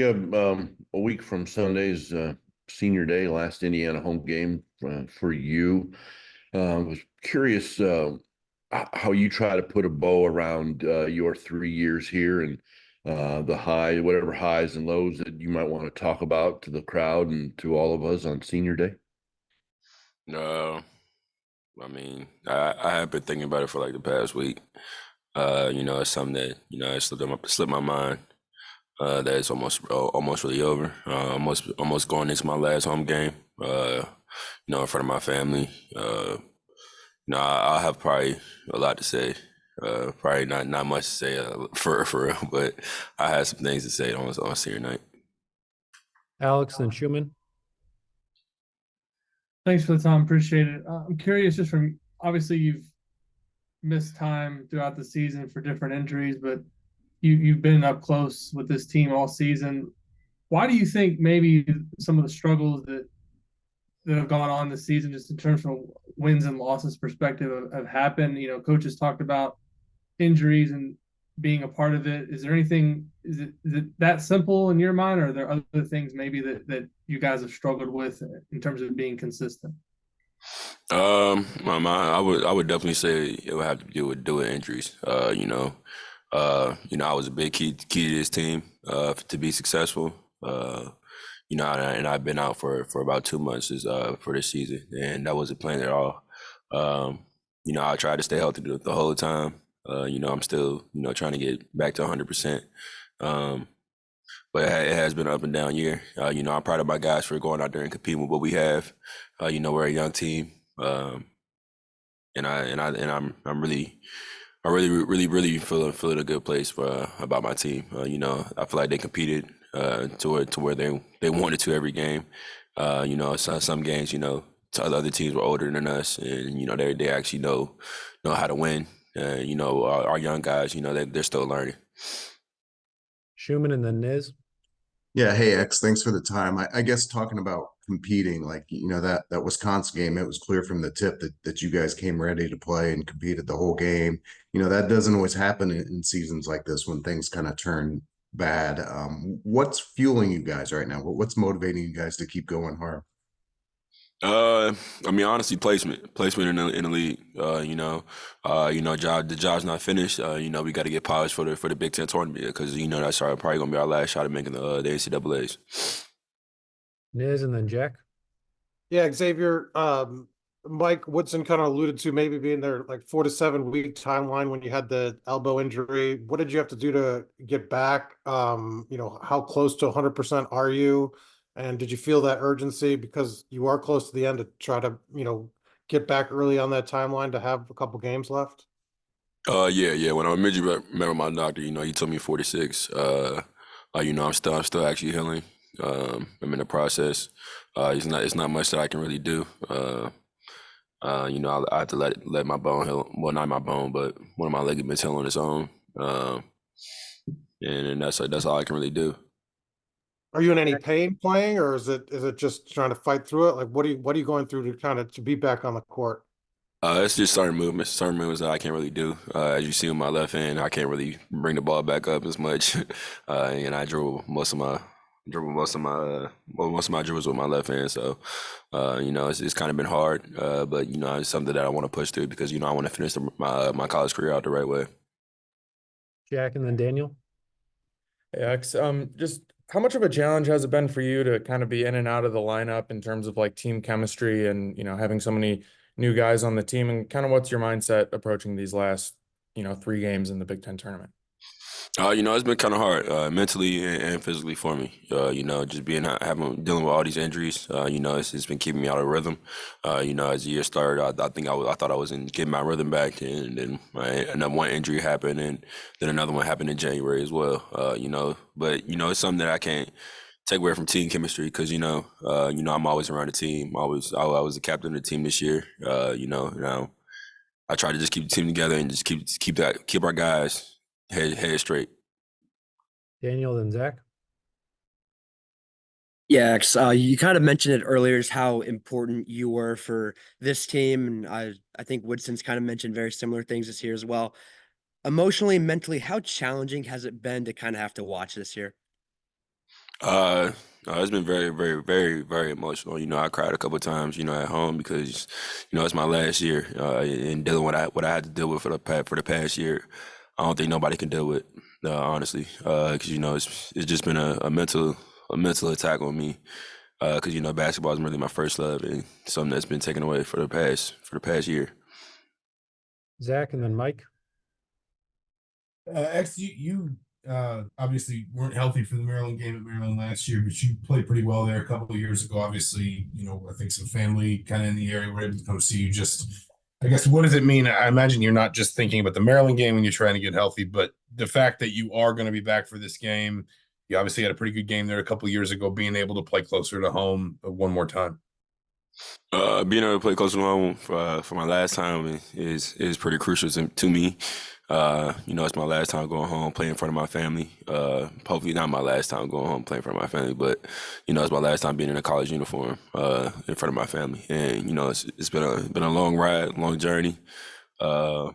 A week from Sunday's senior day, last Indiana home game for you. Was curious how you try to put a bow around your 3 years here and whatever highs and lows that you might want to talk about to the crowd and to all of us on senior day. Uh, I have been thinking about it for like the past week. It's something that it slipped my mind. That it's almost really over. Almost going into my last home game. In front of my family. I'll have probably a lot to say. Probably not much to say for real, but I had some things to say on senior night. Alex and Schumann. Thanks for the time. Appreciate it. I'm curious, just from obviously you've missed time throughout the season for different injuries, but you've been up close with this team all season. Why do you think maybe some of the struggles that have gone on this season, just in terms from wins and losses perspective, have happened? You know, coaches talked about injuries and being a part of it. Is there anything? Is it that simple in your mind, or are there other things maybe that you guys have struggled with in terms of being consistent? I would definitely say it would have to do with injuries. I was a big key to this team to be successful. And I've been out for about 2 months for this season, and that wasn't planned at all. I tried to stay healthy the whole time. I'm still trying to get back to 100%. But it has been an up and down year. I'm proud of my guys for going out there and competing with what we have. We're a young team, I'm really feeling a good place for about my team. I feel like they competed to where they wanted to every game. Some games, other teams were older than us, and they actually know how to win. Our young guys, they're still learning. Schumann and then Niz. Yeah, hey X, thanks for the time. I guess talking about competing, like that Wisconsin game, it was clear from the tip that you guys came ready to play and competed the whole game. That doesn't always happen in seasons like this when things kind of turn bad. What's fueling you guys right now? What's motivating you guys to keep going hard? Honestly, placement in the league. The job's not finished. We got to get polished for the Big Ten tournament because that's probably gonna be our last shot at making the NCAA's. Niz and then Jack. Yeah, Xavier. Mike Woodson kind of alluded to maybe being there like 4 to 7 week timeline when you had the elbow injury. What did you have to do to get back? How close to 100% are you? And did you feel that urgency because you are close to the end to try to, get back early on that timeline to have a couple games left? Yeah. When I originally met with my doctor, he told me 46. I'm still actually healing. I'm in the process. It's not much that I can really do. I have to let my bone heal. Well, not my bone, but one of my ligaments heal on its own. And that's all I can really do. Are you in any pain playing, or is it just trying to fight through it? Like, what are you going through to be back on the court? It's just certain movements that I can't really do. As you see with my left hand, I can't really bring the ball back up as much, and I dribble most of my dribbles with my left hand. So, it's kind of been hard, but it's something that I want to push through because I want to finish my college career out the right way. Jack and then Daniel. Hey, X, just how much of a challenge has it been for you to kind of be in and out of the lineup in terms of like team chemistry and, having so many new guys on the team, and kind of what's your mindset approaching these last, 3 games in the Big Ten tournament? It's been kind of hard mentally and physically for me. Just dealing with all these injuries. It's been keeping me out of rhythm. As the year started, I thought I was getting my rhythm back, and then another one injury happened, and then another one happened in January as well. But it's something that I can't take away from team chemistry because I'm always around the team. I was the captain of the team this year. I try to just keep the team together and just keep our guys head straight. Daniel, then Zach. Yeah, you kind of mentioned it earlier, is how important you were for this team, and I think Woodson's kind of mentioned very similar things this year as well. Emotionally, mentally, how challenging has it been to kind of have to watch this year? It's been very, very, very, very emotional. You know, I cried a couple of times, you know, at home because, you know, it's my last year, and dealing with what I had to deal with for the past year. I don't think nobody can deal with, honestly, because you know it's just been a mental attack on me, because you know basketball is really my first love and something that's been taken away for the past year. Zach and then Mike. X, you obviously weren't healthy for the Maryland game at Maryland last year, but you played pretty well there a couple of years ago. Obviously, you know, I think some family kind of in the area were able to come see you. Just, I guess, what does it mean? I imagine you're not just thinking about the Maryland game when you're trying to get healthy, but the fact that you are going to be back for this game. You obviously had a pretty good game there a couple of years ago, being able to play closer to home one more time. Being able to play close to home for my last time is pretty crucial to me. You know, it's my last time going home playing in front of my family. Hopefully not my last time going home playing in front of my family, but you know, it's my last time being in a college uniform in front of my family. And you know, it's been a long ride, long journey. I'm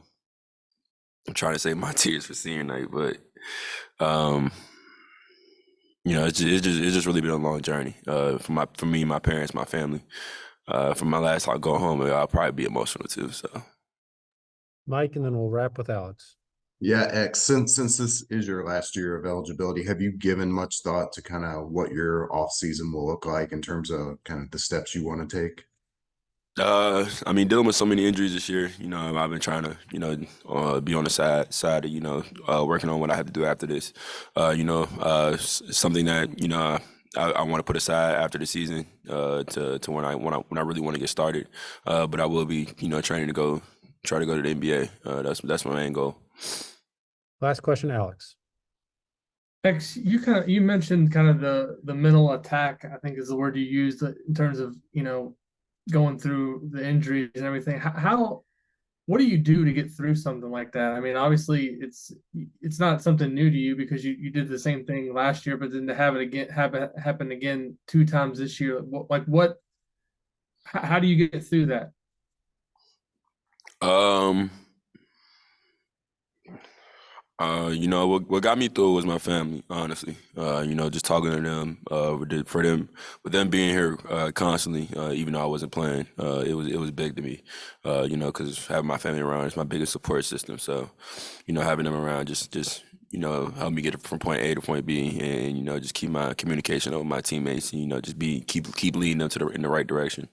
trying to save my tears for senior night, but um, you know, it's just really been a long journey for me, my parents, my family. For my last time going home, I'll probably be emotional too. So. Mike, and then we'll wrap with Alex. Yeah, X, since this is your last year of eligibility, have you given much thought to kind of what your off season will look like in terms of kind of the steps you want to take? I mean, dealing with so many injuries this year, you know, I've been trying to, you know, be on the side of, you know, working on what I have to do after this. You know, something that, you know, I want to put aside after the season to when I really want to get started. But I will be, you know, training to try to go to the NBA. That's my main goal. Last question, Alex. X, you mentioned kind of the mental attack, I think is the word you used in terms of, you know, going through the injuries and everything. What do you do to get through something like that? I mean, obviously it's not something new to you because you did the same thing last year, but then to have it happen again 2 times this year, how do you get through that? Um, you know, what got me through was my family, honestly. You know, just talking to them, with them being here constantly, even though I wasn't playing, it was big to me. You know, because having my family around is my biggest support system. So, you know, having them around just you know help me get from point A to point B, and you know just keep my communication with my teammates, and you know just keep leading them in the right direction.